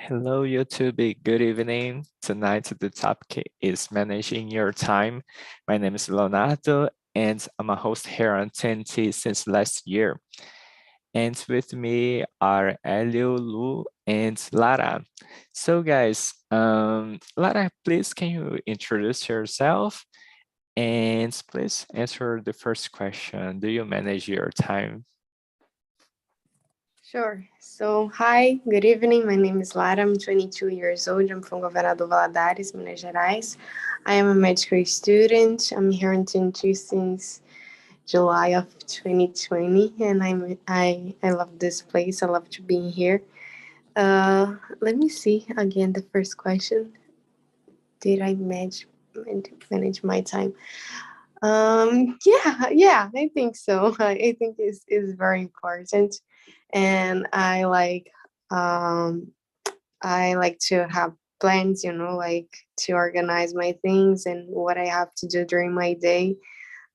Hello, YouTube. Good evening. Tonight, the topic is managing your time. My name is Leonardo, and I'm a host here on TNT since last year. And with me are Elio, Lu, and Lara. So, guys, Lara, please can you introduce yourself? And please answer the first question. Do you manage your time? Sure. So, hi, good evening. My name is Lara. I'm 22 years old. I'm from Governador Valadares, Minas Gerais. I am a medical student. I'm here in Tinti since July of 2020, and I love this place. I love to be here. Let me see again the first question. Did I manage my time? Yeah, I think so. I think is very important, and um I like to have plans, like to organize my things and what I have to do during my day.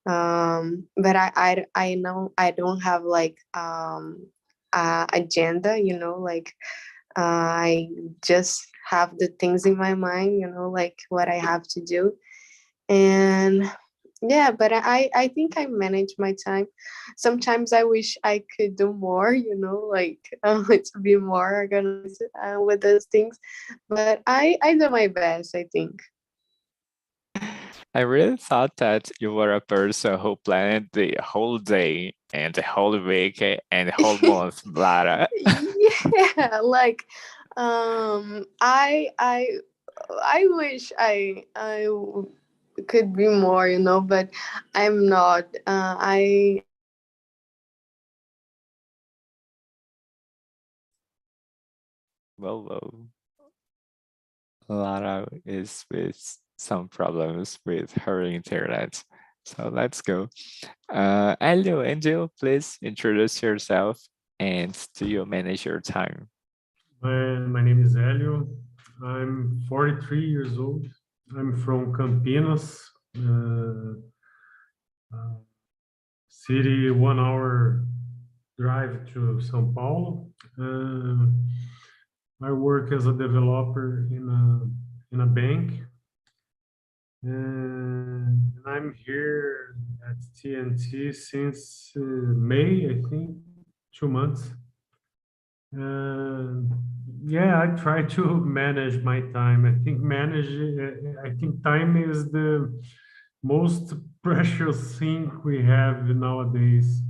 But I know I don't have like agenda, like I just have the things in my mind, like what I have to do. And yeah, but I think I manage my time. Sometimes I wish I could do more, like to be more organized with those things. But I do my best, I think. I really thought that you were a person who planned the whole day and the whole week and the whole month, Lara. Yeah, like I wish I could be more, but I'm not. Well, Lara is with some problems with her internet. So let's go. Elio, Angel, please introduce yourself and do you manage your time? My name is Helio. I'm 43 years old. I'm from Campinas, uh, uh, city 1 hour drive to São Paulo. I work as a developer in a bank, and I'm here at TNT since May, I think, 2 months. Uh, yeah, I try to manage my time. I think time is the most precious thing we have nowadays.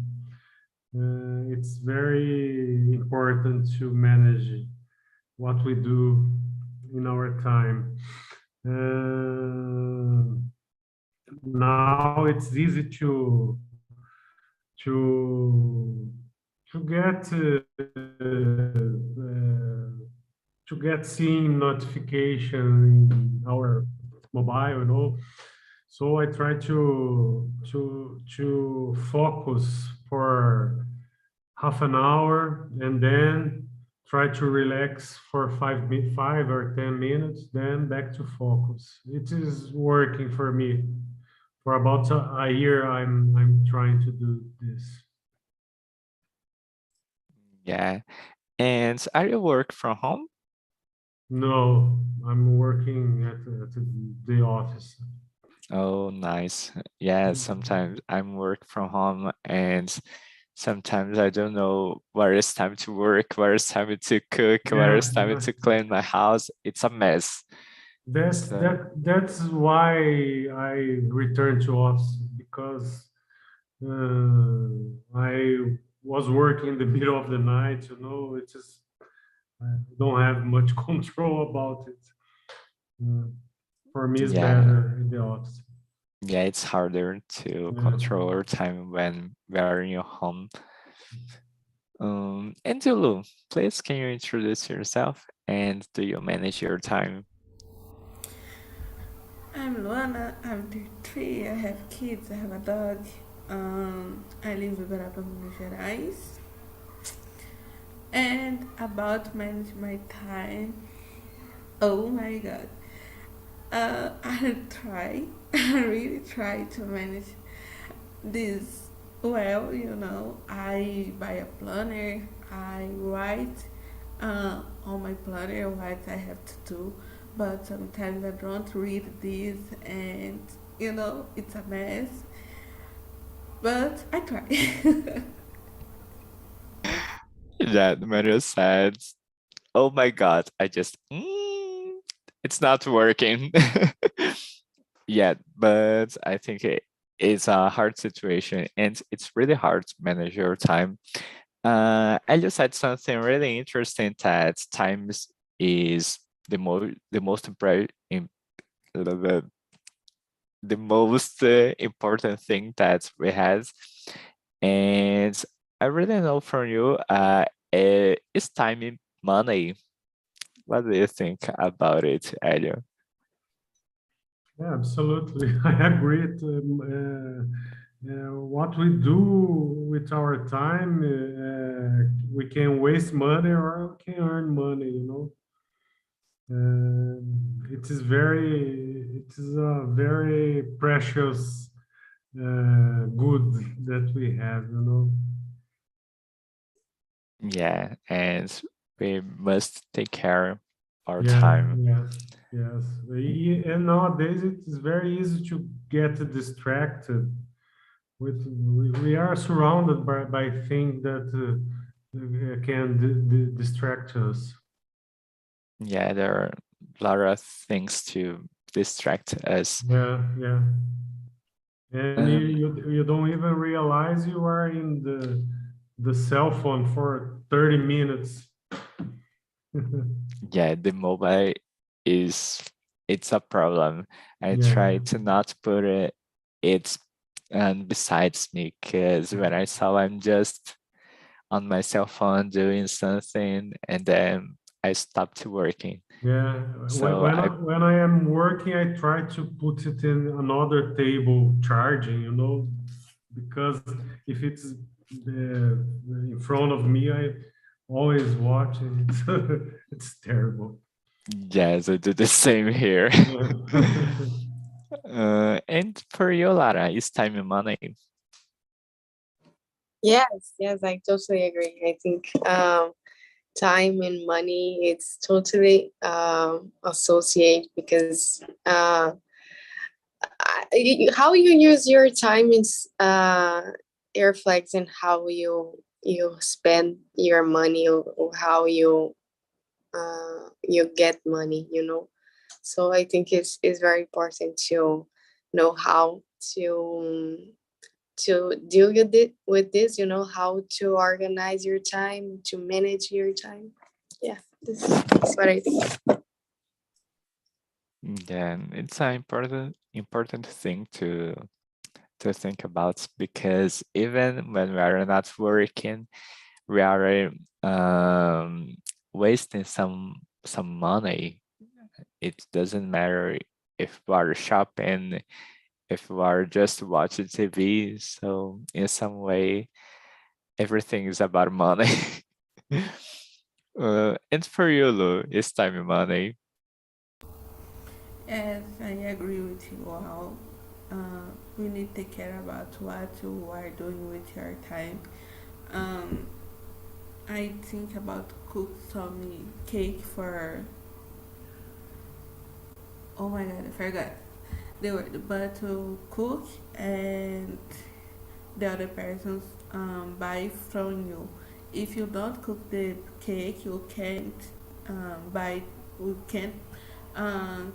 It's very important to manage what we do in our time. Uh, Now it's easy to to get to get seeing notification in our mobile, So I try to focus for half an hour and then try to relax for 5 or 10 minutes, then back to focus. It is working for me. For about a year, I'm trying to do this. Yeah. And are you work from home? No, I'm working at the office. Oh, nice. Yeah, sometimes I'm work from home and sometimes I don't know where is time to work, where is time to cook, where Yeah, is time to clean my house. It's a mess. that's So that's why I returned to office because I was working in the middle of the night. It just I don't have much control about it. Uh, for me, it's yeah, better in the office. yeah, it's harder to Yeah. control our time when we are in your home. And Zulu, please can you introduce yourself and do you manage your time? I'm Luana, I'm 33, I have kids, I have a dog. I live in Uberaba, Minas Gerais. And about manage my time, oh my god. I try, I really try to manage this well. I buy a planner, I write on my planner what I have to do, but sometimes I don't read this, and it's a mess. But I try. That Mario said, oh my God, I just, it's not working. Yeah, but I think it's a hard situation and it's really hard to manage your time. I just said something really interesting that is the most the most important thing that we have. And I really know from you, is time and money. What do you think about it, Elio? Yeah, absolutely. I agree. What we do with our time, we can waste money or we can earn money, you know. It is a very precious good that we have, you know. Yeah, and we must take care our Yeah, time. yes, yes. And nowadays it is very easy to get distracted with we are surrounded by things that can distract us. Yeah, there are a lot of things to distract us. Yeah, yeah. And Um, you don't even realize you are in the cell phone for 30 minutes. yeah, the mobile is it's a problem. I Yeah, try to not put it besides me because when I saw I'm just on my cell phone doing something and then I stopped working. yeah. So When I am working, I try to put it in another table charging, you know, because if it's in front of me, I always watch it. It's terrible. yes, I do the same here. Yeah. And for you, Lara, it's time and money. Yes, yes, I totally agree. I think time and money it's totally associated because how you use your time is it reflects in how you spend your money or how you get money, you know. So I think it's very important to know how to deal with this, you know, how to organize your time, to manage your time. Yeah, this is what I think. Yeah, it's an important thing to think about because even when we are not working, we are wasting some money. It doesn't matter if we are shopping, if we are just watching TV. So in some way, everything is about money. And for you, Lu, it's time and money. Yes, I agree with you all. We need to care about what you are doing with your time. Um, I think about cook some cake for. Oh my god, I forgot the word. But to cook and the other person's buy from you. If you don't cook the cake, you can't buy. You can't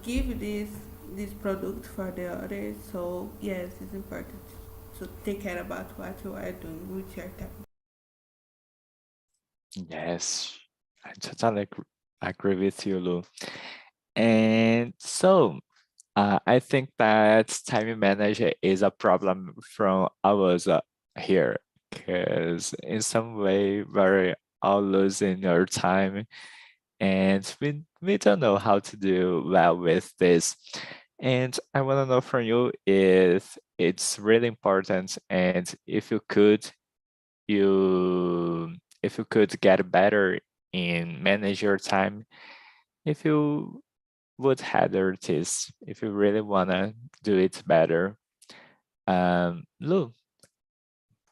give this product for the others. So yes, it's important to take care about what you are doing with your time. Yes, I totally agree with you, Lu. And so, I think that time management is a problem from us here, because in some way we're all losing our time, and we don't know how to do well with this. And I want to know from you if it's really important, and you if you could get better in manage your time, if you would header this if you really wanna do it better. Lou,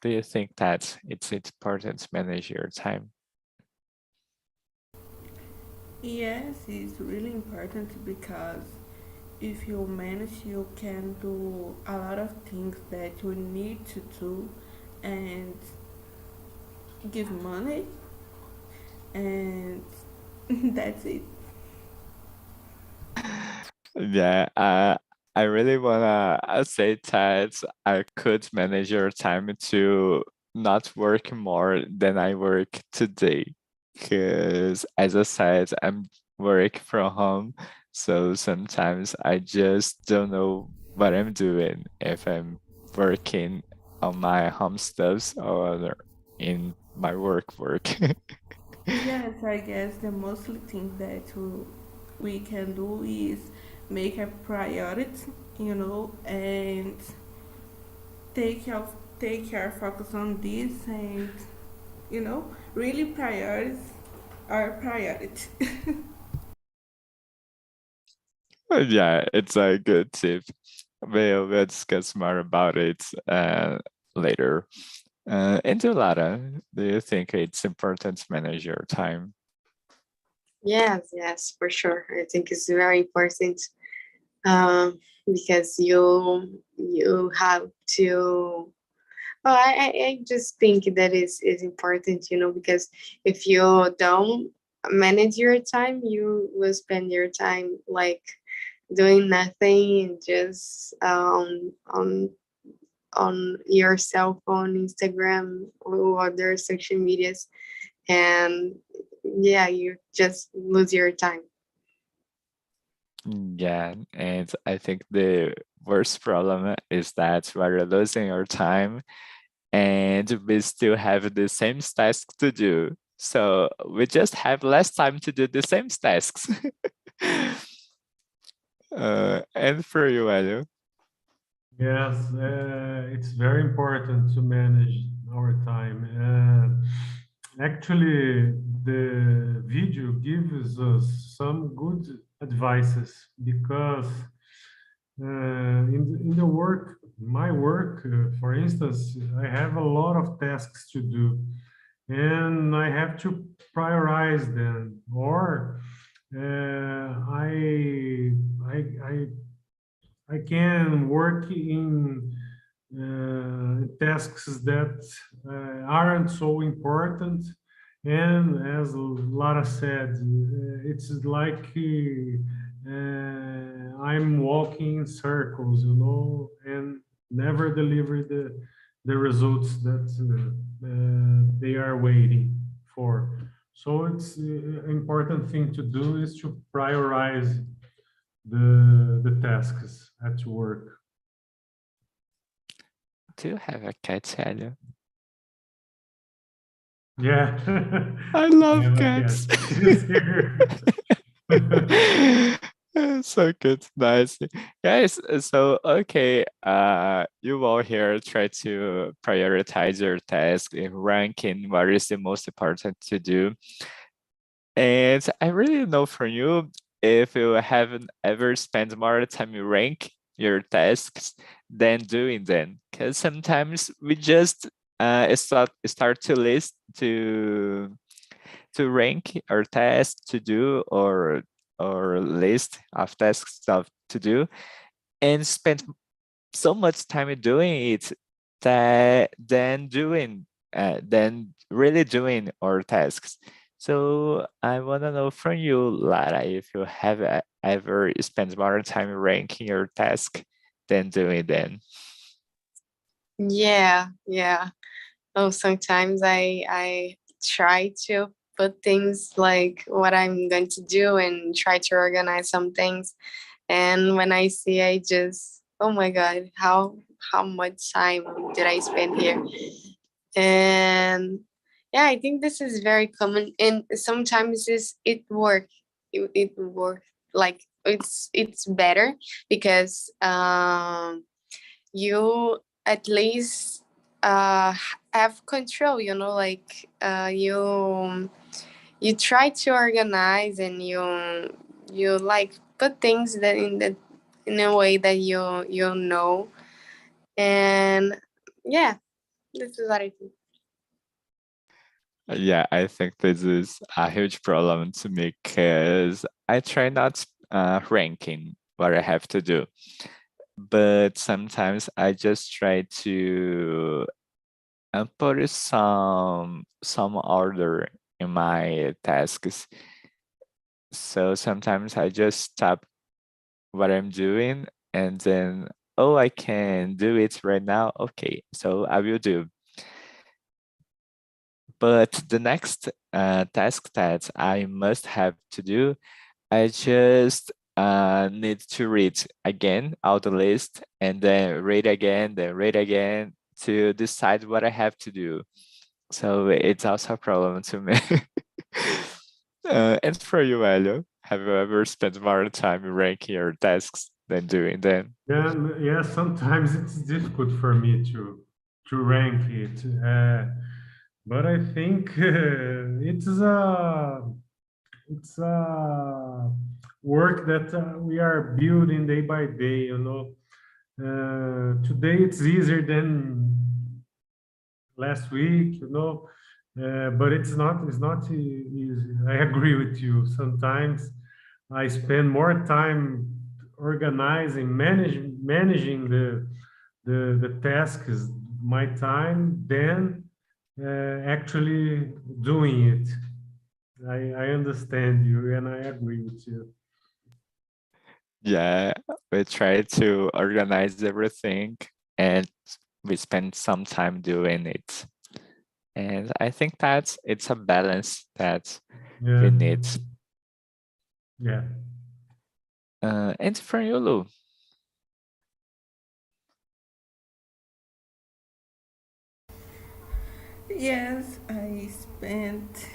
do you think that it's important to manage your time? Yes, it's really important because if you manage, you can do a lot of things that you need to do and give money, and that's it. Yeah, I really wanna say that I could manage your time to not work more than I work today. Because as I said, I'm work from home, so sometimes I just don't know what I'm doing if I'm working on my home stuffs or in my work. Yes, I guess the mostly thing that we can do is make a priority, and take care, focus on this, and really prioritize our priority. Yeah, it's a good tip. We'll discuss more about it later. And Lara, do you think it's important to manage your time? Yes, for sure. I think it's very important, because you have to. Well, I just think that is important, because if you don't manage your time, you will spend your time like doing nothing and just on your cell phone, Instagram, or other social medias, and yeah, you just lose your time. Yeah, and I think the worst problem is that we're losing our time and we still have the same tasks to do. So we just have less time to do the same tasks. And for you, Elu. Yes, it's very important to manage our time. Actually, the video gives us some good advices because in the work, my work, for instance, I have a lot of tasks to do, and I have to prioritize them, or I can work in tasks that aren't so important. And as Lara said, it's like I'm walking in circles, and never deliver the results that they are waiting for. So it's important thing to do is to prioritize the tasks at work. Do you have a cat, Elu? Yeah. I I love have a cat. cats. She's here. So good, nice. Guys, so okay, you all here try to prioritize your task in ranking what is the most important to do. And I really know from you, if you haven't ever spent more time you rank your tasks than doing them. Because sometimes we just start to list to rank our tasks to do or list of tasks stuff to do and spend so much time doing it that than really doing our tasks. So I want to know from you, Lara, if you have ever spent more time ranking your task than doing them. Yeah. Oh, sometimes I try to put things like what I'm going to do and try to organize some things. And when I see, I just, oh my God, how much time did I spend here? And yeah, I think this is very common. And sometimes it work like it's better because you at least have control, like you try to organize and you like put things that in a way that you know. And yeah, this is what I think. Yeah, I think this is a huge problem to me because I try not ranking what I have to do, but sometimes I just try to put some order in my tasks. So sometimes I just stop what I'm doing and then, oh, I can do it right now. Okay, so I will do. But the next task that I must have to do, I just need to read again out the list and then read again to decide what I have to do. So it's also a problem to me. And for you, Elio, have you ever spent more time ranking your tasks than doing them? Yeah, sometimes it's difficult for me to rank it, but I think it's a work that we are building day by day. Today it's easier than last week, but it's not easy. I agree with you. Sometimes I spend more time organizing, managing the tasks, my time, than actually doing it. I understand you and I agree with you. Yeah, we try to organize everything and we spend some time doing it. And I think that it's a balance that we Yeah, need. yeah. And for you, Lu, Yes, I spent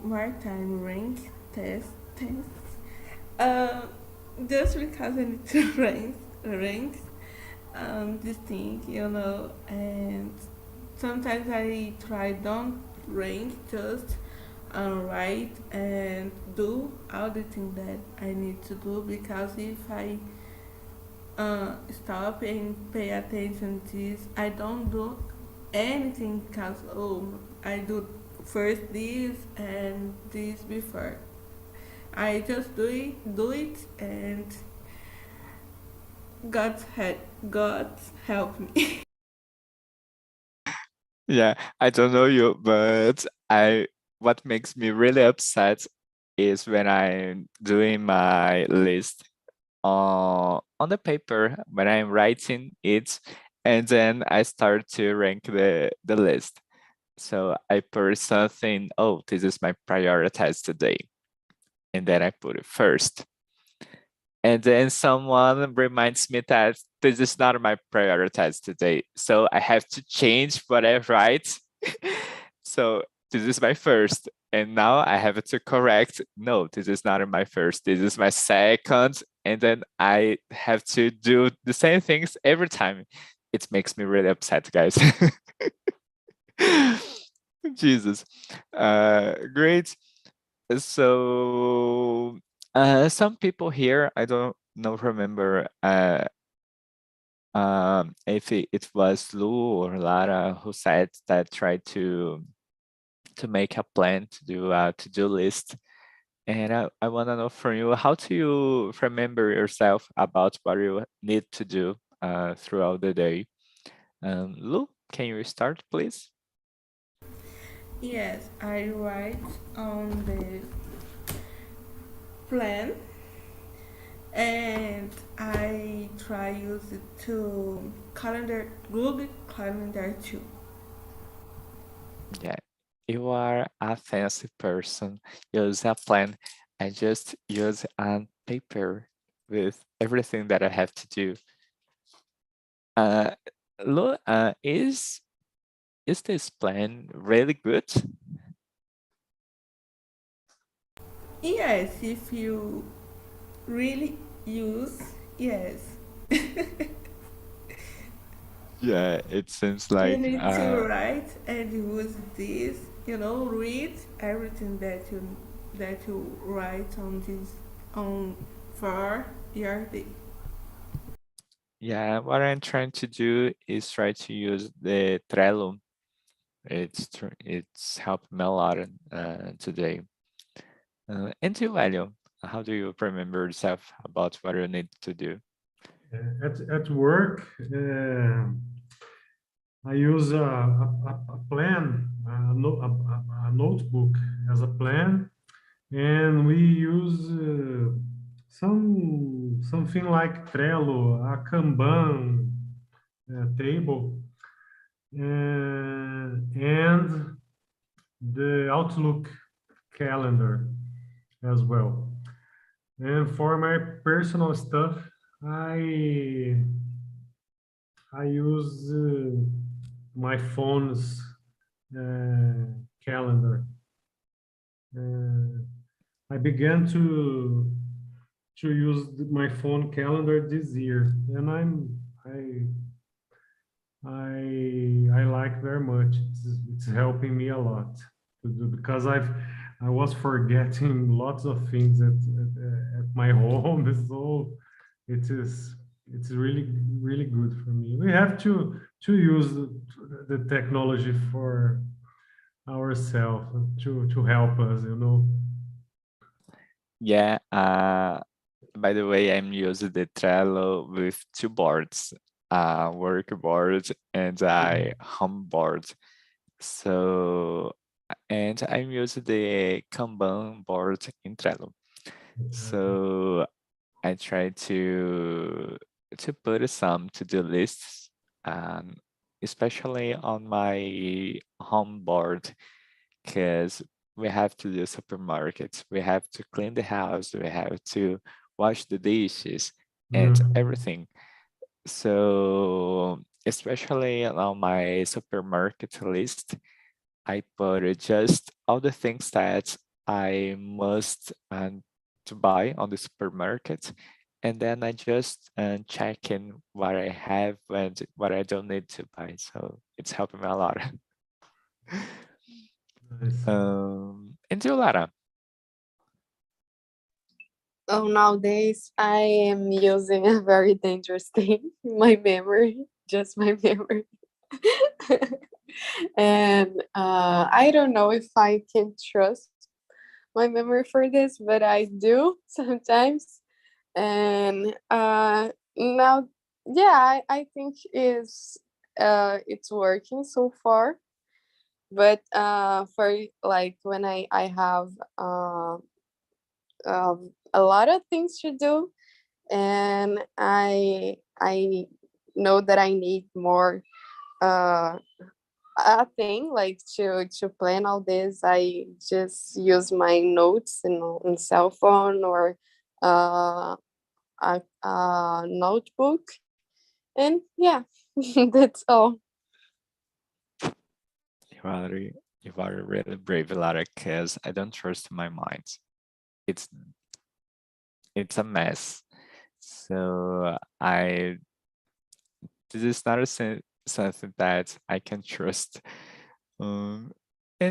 more time rank tests. Uh, just because I need to rank this thing, and sometimes I try don't rank, just write and do all the things that I need to do, because if I stop and pay attention to this, I don't do anything, because I do first this and this before. I just do it, and God help me. yeah, I don't know you, but what makes me really upset is when I'm doing my list on the paper when I'm writing it, and then I start to rank the list. So I put something, oh, this is my prioritize today. And then I put it first. And then someone reminds me that this is not my prioritize today. So I have to change what I write. So this is my first. And now I have to correct, no, this is not my first. This is my second. And then I have to do the same things every time. It makes me really upset, guys. Jesus. Great. So some people here, I don't know, remember if it was Lou or Lara who said that tried to make a plan to do a to-do list. And I want to know from you, how do you remember yourself about what you need to do throughout the day? Lou, can you start, please? Yes, I write on the plan, and I try use it to Google Calendar too. Yeah, you are a fancy person. Use a plan. I just use a paper with everything that I have to do. Uh, Lo, is this plan really good? Yes, if you really use, yes. Yeah, it seems You like need to write and use this, read everything that you write on this on for your day. yeah, what I'm trying to do is try to use the Trello It's helped me a lot today. And you, Elio, how do you remember yourself about what you need to do? At work, I use a plan, a notebook as a plan, and we use something like Trello, a Kanban table, and the Outlook calendar as well. And for my personal stuff, I use my phone's calendar. I began to use my phone calendar this year, and I like very much. It's helping me a lot to do, because I was forgetting lots of things at my home, so it's really good for me. We have to use the technology for ourselves to help us, you know. Yeah, by the way, I'm using the Trello with two boards, work board and a home board. So, and I'm using the Kanban board in Trello. So I try to put some to-do lists, especially on my home board, because we have to do supermarkets, we have to clean the house, we have to wash the dishes and everything. So especially on my supermarket list, I put just all the things that I must to buy on the supermarket, and then I just check in what I have and what I don't need to buy. So it's helping me a lot. Nice. And you, Lara? Oh, nowadays I am using a very dangerous thing, my memory, just my memory. And I don't know if I can trust my memory for this, but I do sometimes. And now, yeah, I think it's working so far. But for like when I have a lot of things to do, and I know that I need more a thing like to plan all this. I just use my notes in cell phone or a notebook, and yeah, that's all. You are really brave, Lara, because I don't trust my mind. It's a mess. So this is not something that I can trust. And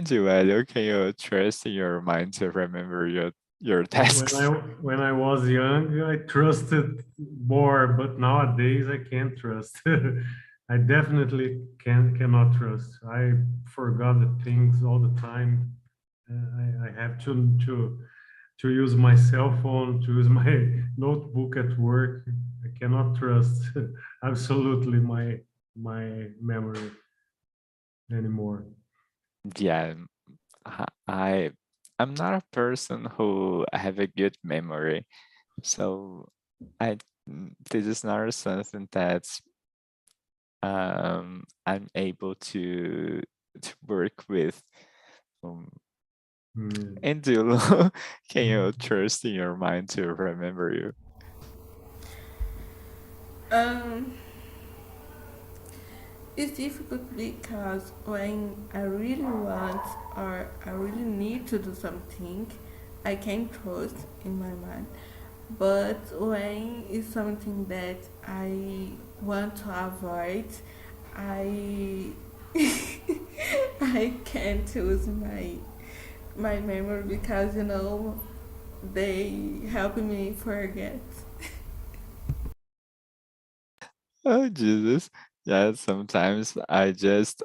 you, Elio, can you trust your mind to remember your tasks? When I was young, I trusted more, but nowadays I can't trust. I definitely cannot trust. I forgot the things all the time. I have to use my cell phone, to use my notebook at work. I cannot trust absolutely my memory anymore. Yeah, I'm not a person who have a good memory, so this is not something that I'm able to work with. And do can you trust in your mind to remember you? Um, it's difficult because when I really want or I really need to do something, I can trust in my mind. But when it's something that I want to avoid, I I can't use my memory because they help me forget. Oh Jesus. Yeah, sometimes I just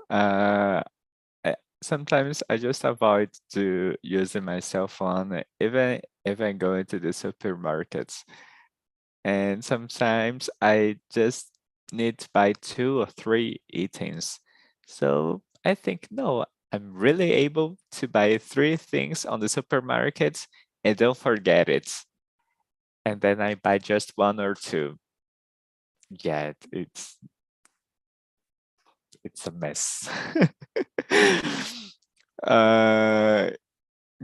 sometimes I just avoid to using my cell phone, even if I go into the supermarkets. And sometimes I just need to buy 2 or 3 items. So I think, no, I'm really able to buy 3 things on the supermarket and don't forget it. And then I buy just 1 or 2. Yeah, it's a mess. uh,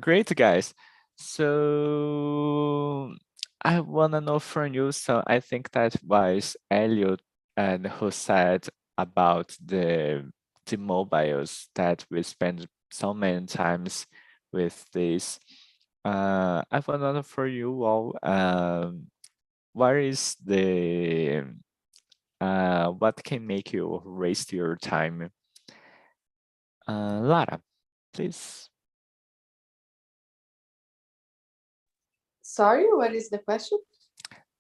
Great, guys. So I wanna know from you. So I think that was Elliot and who said about the mobiles that we spend so many times with this. I wanna know for you all. What is the what can make you waste your time? Lara, please. Sorry, what is the question?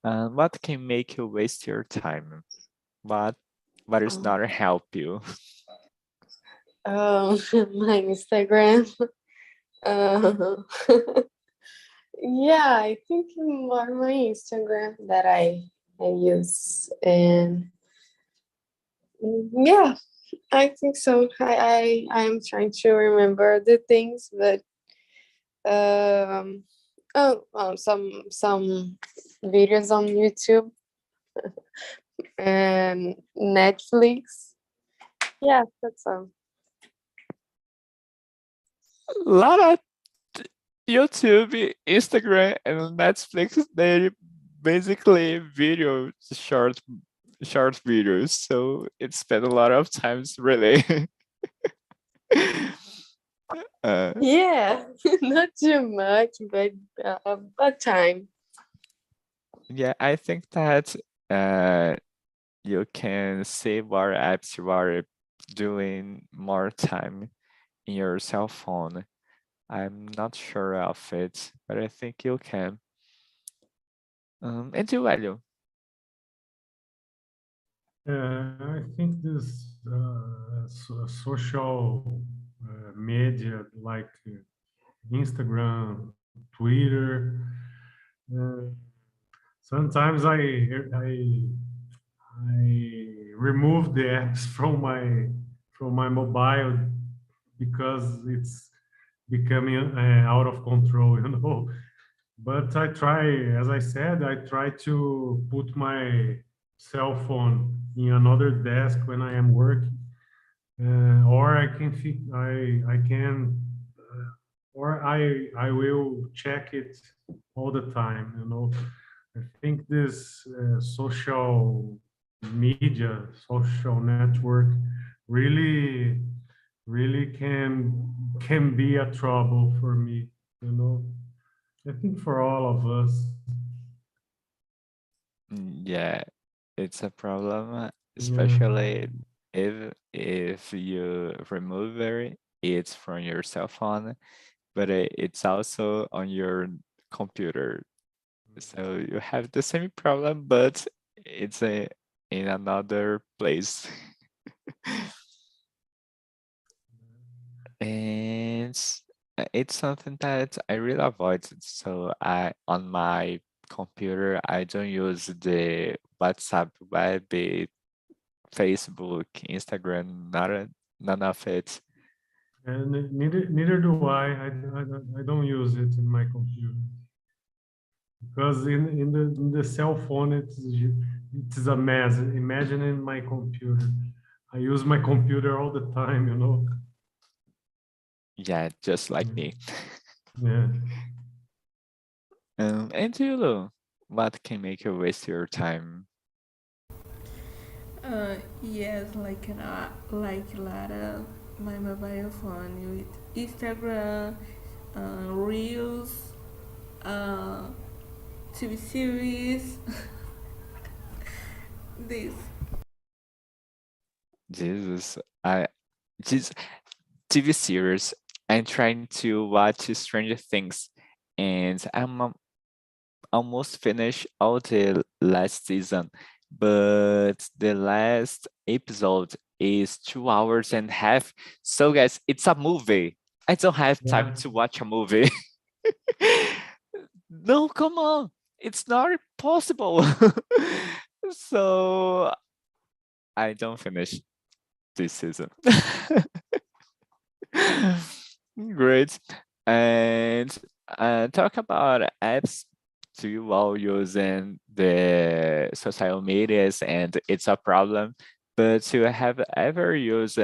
What can make you waste your time? What is not help you? My Instagram. Uh, yeah, I think more my Instagram that I use, and yeah, I think so. I'm trying to remember the things, but some videos on YouTube and Netflix. Yeah, that's all. Lara, YouTube, Instagram, and Netflix, they're basically short videos. So it spent a lot of times really. Yeah, not too much, but a time. Yeah, I think that you can see what apps you are doing more time in your cell phone. I'm not sure of it, but I think you can. And you, Elio? I think this social media like Instagram, Twitter. Uh, Sometimes I remove the apps from my mobile because it's becoming out of control, you know. But I try, as I said, I try to put my cell phone in another desk when I am working, or I can, or I will check it all the time. You know, I think this social media, social network, really, really can be a trouble for me. You know, I think for all of us. Yeah, it's a problem, Yeah. especially if you remove it from your cell phone, but it's also on your computer. So you have the same problem, but it's in another place. And it's something that I really avoid. So I on my computer I don't use the WhatsApp web, Facebook, Instagram, none of it. And neither do I. I don't use it in my computer because in the cell phone it's a mess. Imagine in my computer. I use my computer all the time, you know. Yeah, just like me. Yeah. And you, what can make you waste your time? Yes, like Lara, my mobile phone with Instagram, Reels, uh, TV series, this. Jesus, just TV series. I'm trying to watch Stranger Things, and I'm almost finished all the last season, but the last episode is 2 hours and a half. So guys, it's a movie. I don't have time to watch a movie. No, come on. It's not possible. So I don't finish this season. Great. And talk about apps. Do you all using the social medias and it's a problem? But you have ever used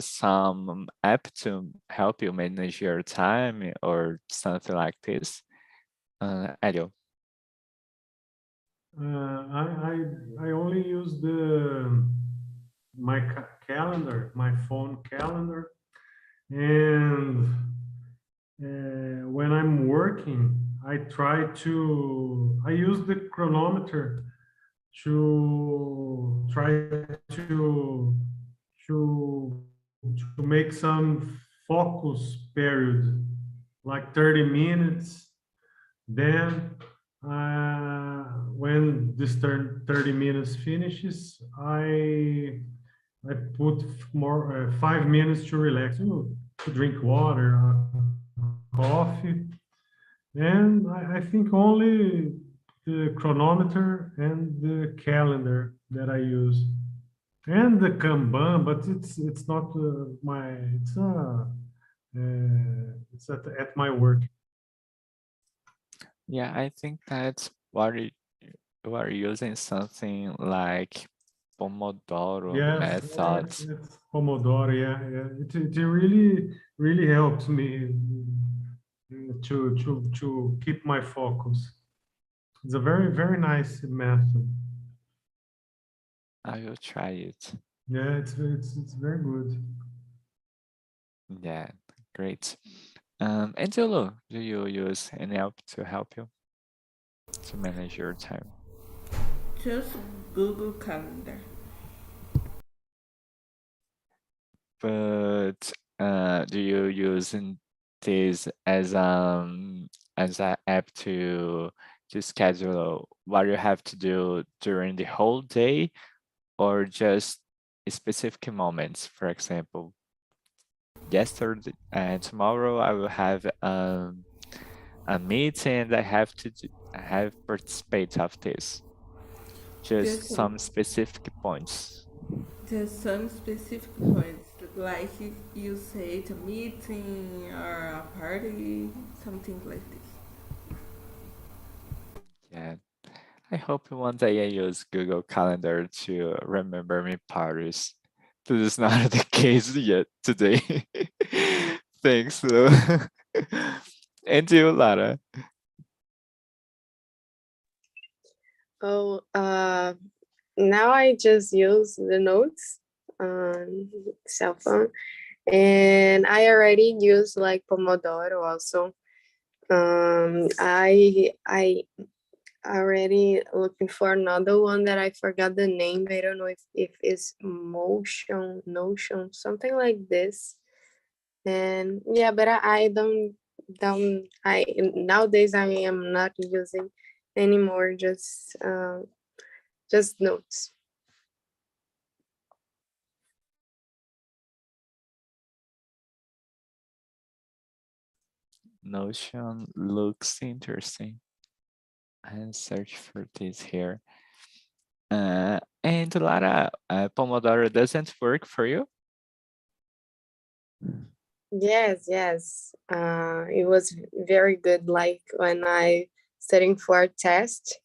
some app to help you manage your time or something like this? Elio. I only use my calendar, my phone calendar, and when I'm working, I use the chronometer to try to to to make some focus period, like 30 minutes. Then when this 30 minutes finishes, I put more 5 minutes to relax, to drink water, coffee, and I think only the chronometer and the calendar that I use, and the Kanban, but it's not it's at my work. Yeah, I think that's what you are using something like Pomodoro method. It's Pomodoro. Yeah. It really helps me to keep my focus. It's a very nice method. I will try it. Yeah, it's very good. Yeah, great. And Zulu, do you use any app to help you to manage your time? Just Google Calendar. But do you use this as an app to schedule what you have to do during the whole day, or just specific moments? For example, yesterday and tomorrow I will have a meeting. I have participate of this. Just some specific points. Just some specific points, like if you say a meeting or a party, something like this. Yeah. I hope one day I use Google Calendar to remember my parties. This is not the case yet today. Thanks, Lou. And you, Lara. Oh, now I just use the notes on cell phone, and I already use like Pomodoro also. I already looking for another one that I forgot the name. I don't know if it's Notion, something like this. And yeah, but I don't nowadays I am not using anymore, just notes. Notion looks interesting. I'll search for this here. And Lara, Pomodoro doesn't work for you? Yes. It was very good, like when I studying for a test,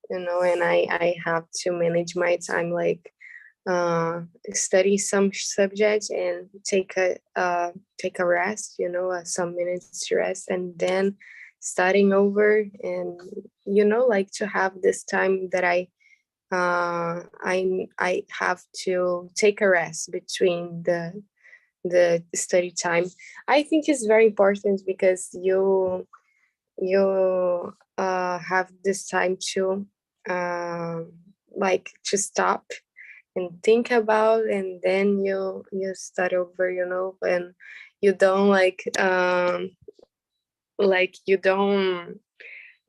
and I have to manage my time, like study some subject and take a rest, some minutes to rest, and then starting over, and like to have this time that I have to take a rest between the study time. I think it's very important because you have this time to like to stop and think about, and then you start over, and you don't like you don't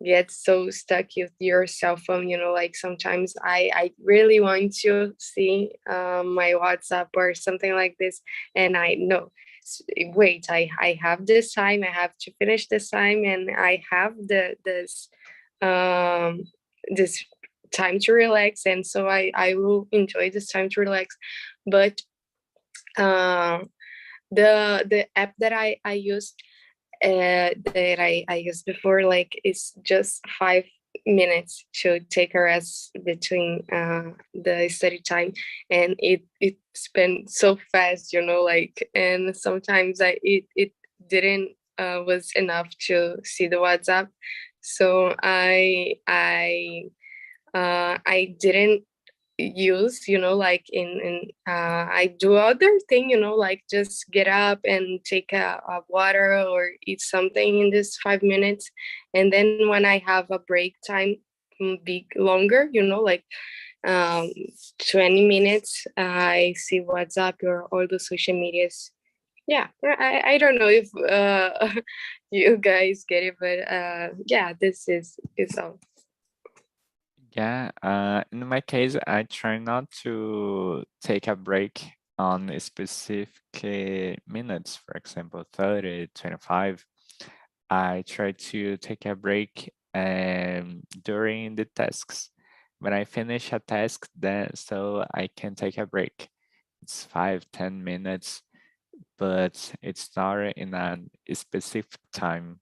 get so stuck with your cell phone, you know, like sometimes I really want to see my WhatsApp or something like this, and I know, wait, I have this time, I have to finish this time, and I have um this time to relax, and so I will enjoy this time to relax. But the app that I use, that I used before, like, it's just 5 minutes to take a rest between the study time, and it spent so fast, you know, like, and sometimes it didn't was enough to see the WhatsApp, so I didn't use, you know, like in I do other thing, you know, like just get up and take a water or eat something in this 5 minutes, and then when I have a break time, be longer, you know, like um 20 minutes, I see WhatsApp or all the social medias. Yeah, I don't know if you guys get it, but yeah, this is all. Yeah, in my case, I try not to take a break on a specific minutes, for example, 30, 25. I try to take a break during the tasks. When I finish a task, then so I can take a break. It's 5, 10 minutes, but it's not in a specific time.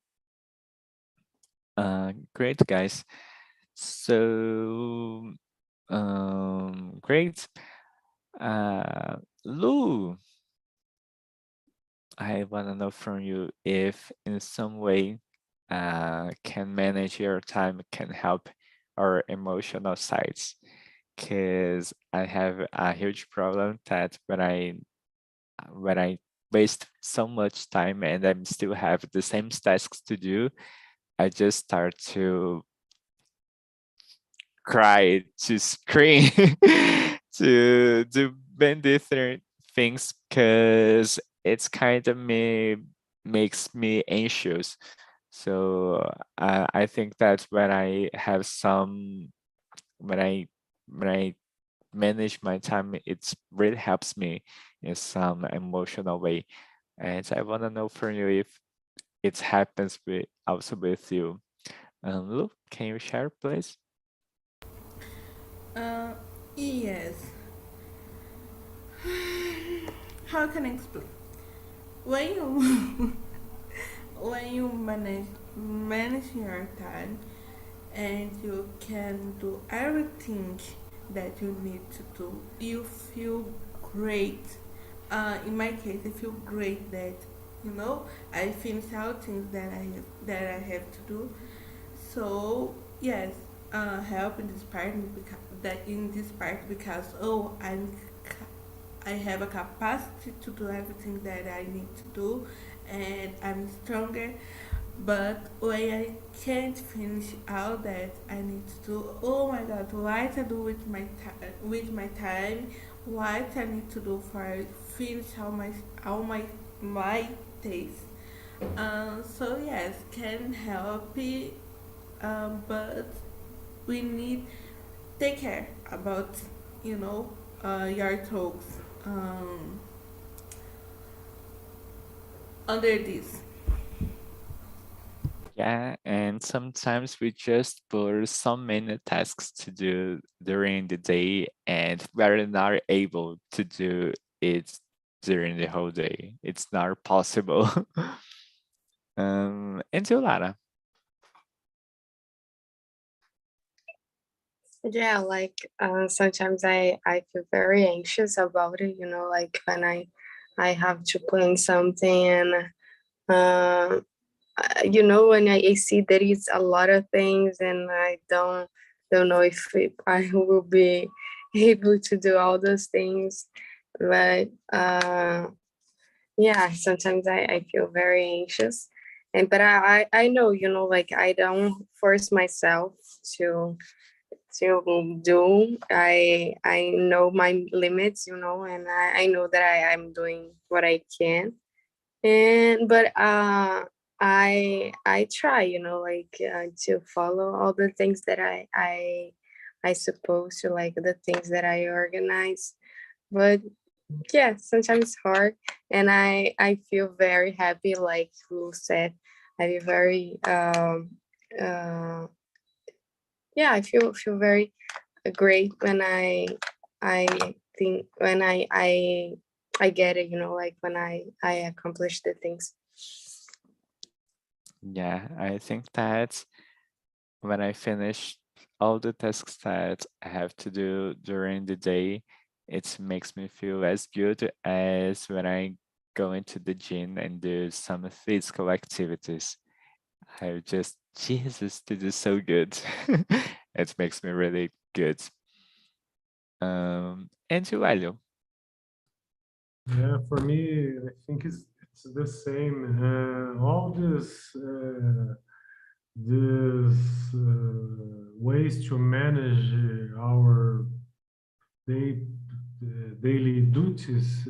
Great, guys. So, great. Lou, I want to know from you if in some way can manage your time can help our emotional sides. Because I have a huge problem that when I waste so much time and I still have the same tasks to do, I just start to cry, to scream, to do many different things because it's kind of makes me anxious. So I think that when I manage my time, it really helps me in some emotional way. And I want to know from you if it happens also with you. Lu, can you share, please? Yes. How can I explain? When you when you manage your time and you can do everything that you need to do, you feel great. In my case, I feel great that I finish all things that I have to do. So yes, help in this part because I have a capacity to do everything that I need to do, and I'm stronger. But when I can't finish all that I need to do, oh my God, what I do with my time, what I need to do for finish all my tastes. So yes, can help it, but we need take care about your talks under this. Yeah, and sometimes we just put so many tasks to do during the day and we're not able to do it during the whole day. It's not possible. And you, Lara? Yeah, like sometimes I feel very anxious about it, you know, like when I have to plan something, and uh, you know, when I see there is a lot of things, and I don't know if I will be able to do all those things, but yeah, sometimes I feel very anxious, and but I know, you know, like I don't force myself to do. I know my limits, you know, and I know that I'm doing what I can. And but I try, like to follow all the things that I suppose to, like the things that I organize. But yeah, sometimes it's hard, and I feel very happy, like who said, I feel very uh yeah, I feel very great when I think when I get it, like when I accomplish the things. Yeah, I think that when I finish all the tasks that I have to do during the day, it makes me feel as good as when I go into the gym and do some physical activities. I just, Jesus, this is so good. It makes me really good. And you, Elio? Yeah, for me, I think it's the same. All this ways to manage our day, daily duties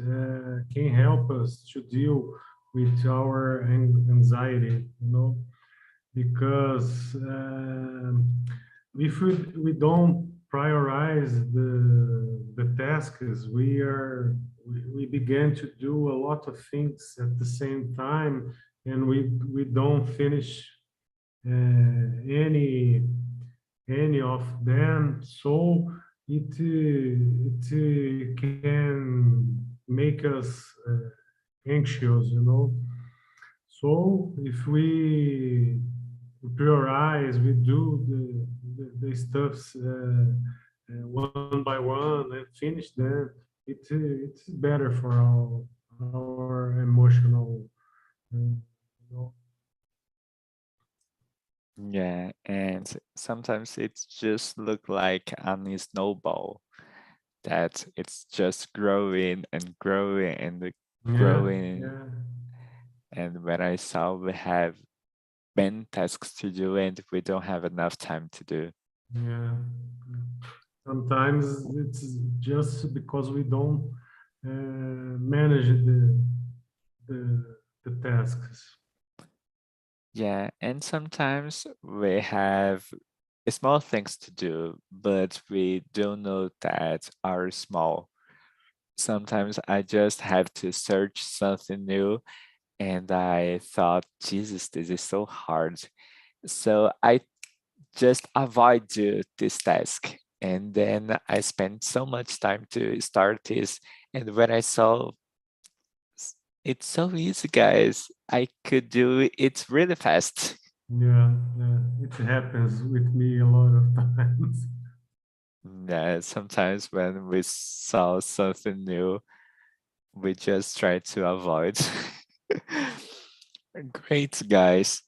can help us to deal with our anxiety, because if we don't prioritize the tasks, we begin to do a lot of things at the same time, and we don't finish any of them. So it can make us anxious, So if we prioritize, we do the stuffs one by one and finish them, it's better for our emotional, uh, you know. Yeah, and sometimes it just look like a snowball that it's just growing and growing and Yeah, growing. yeah, And when I saw we have many tasks to do and we don't have enough time to do. yeah. Sometimes it's just because we don't manage the the tasks. Yeah, and sometimes we have small things to do, but we don't know that are small. Sometimes I just have to search something new, and I thought, Jesus, this is so hard. So I just avoid this task. And then I spent so much time to start this. And when I saw it's so easy, guys, I could do it really fast. Yeah, yeah, it happens with me a lot of times. Yeah, sometimes when we saw something new, we just try to avoid. Great, guys.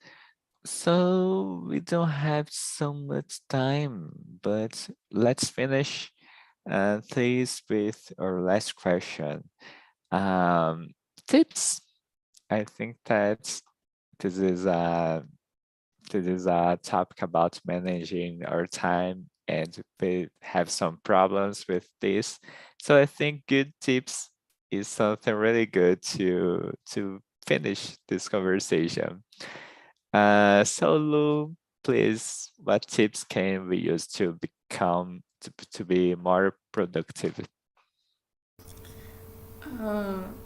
So we don't have so much time, but let's finish this with our last question. Um, Tips. I think that this is a this is a topic about managing our time, and we have some problems with this. So I think good tips is something really good to finish this conversation. So Lou, please, what tips can we use to to be more productive?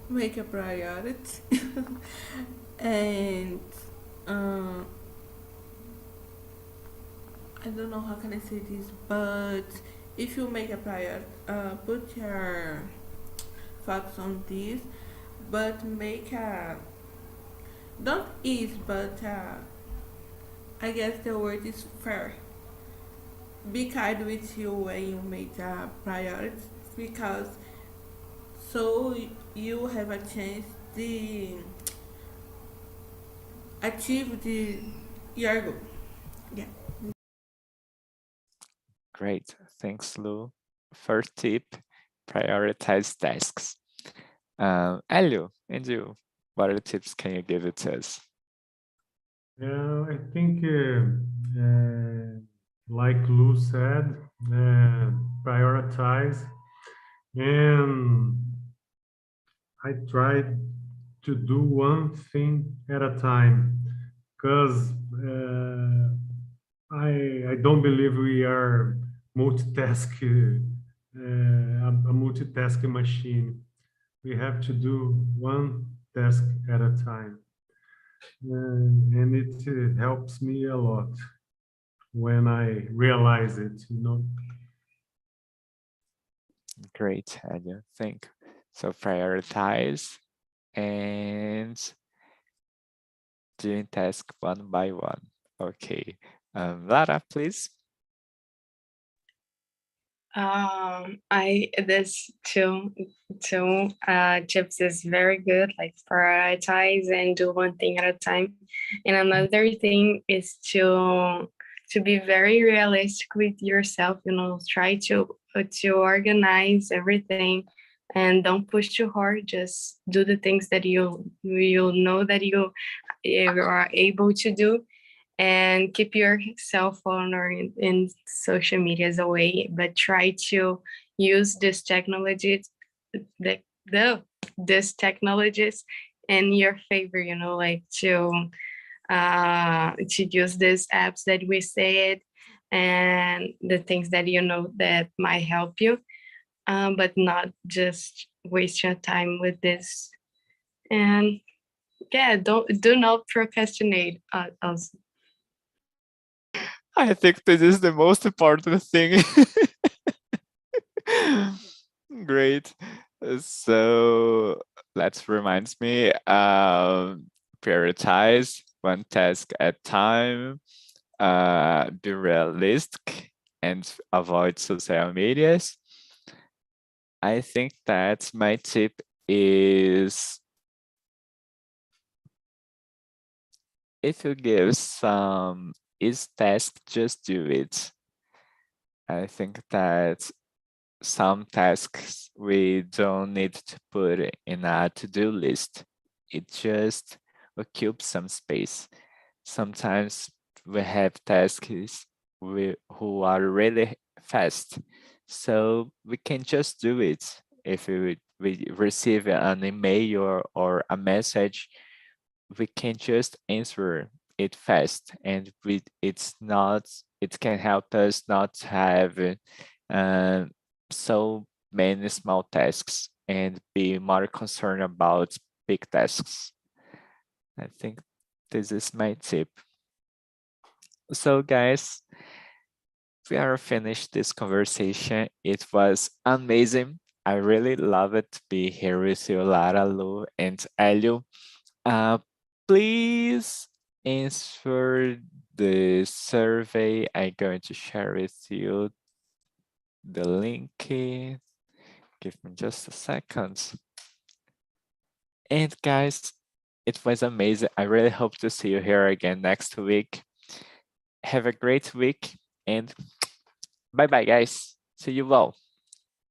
Make a priority and uh, I don't know how can I say this, but if you make a priority, put your thoughts on this, but make a don't ease, but I guess the word is fair. Be kind with you when you make a priority, because so you have a chance to achieve the your goal. Yeah. Great, thanks Lou. First tip, prioritize tasks. Elio, and you, what other tips can you give it to us? Yeah, I think, like Lou said, prioritize, and I try to do one thing at a time. because I don't believe we are a multitasking machine. We have to do one task at a time. And it helps me a lot when I realize it, you know. Great, Elio. Thank you. So prioritize and doing task one by one. Okay. Lara, please. This two tips is very good, like prioritize and do one thing at a time. And another thing is to be very realistic with yourself, you know, try to organize everything and don't push too hard. Just do the things that you know that you are able to do, and keep your cell phone or in social medias away, but try to use this technologies this technologies in your favor, you know, like to use these apps that we said and the things that you know that might help you, but not just waste your time with this. And yeah, do not procrastinate also. I think this is the most important thing. Great. So that reminds me, prioritize one task at a time, be realistic and avoid social medias. I think that my tip is, if you give some easy task, just do it. I think that some tasks we don't need to put in a to-do list. It just occupies some space. Sometimes we have tasks who are really fast, so we can just do it. If we receive an email or a message, we can just answer it fast, and it can help us not have so many small tasks and be more concerned about big tasks. I think this is my tip. So guys, we are finished this conversation. It was amazing. I really love it to be here with you, Lara, Lu, and Elio. Please answer the survey. I'm going to share with you the link. Give me just a second. And guys, it was amazing. I really hope to see you here again next week. Have a great week and bye-bye, guys. See you all.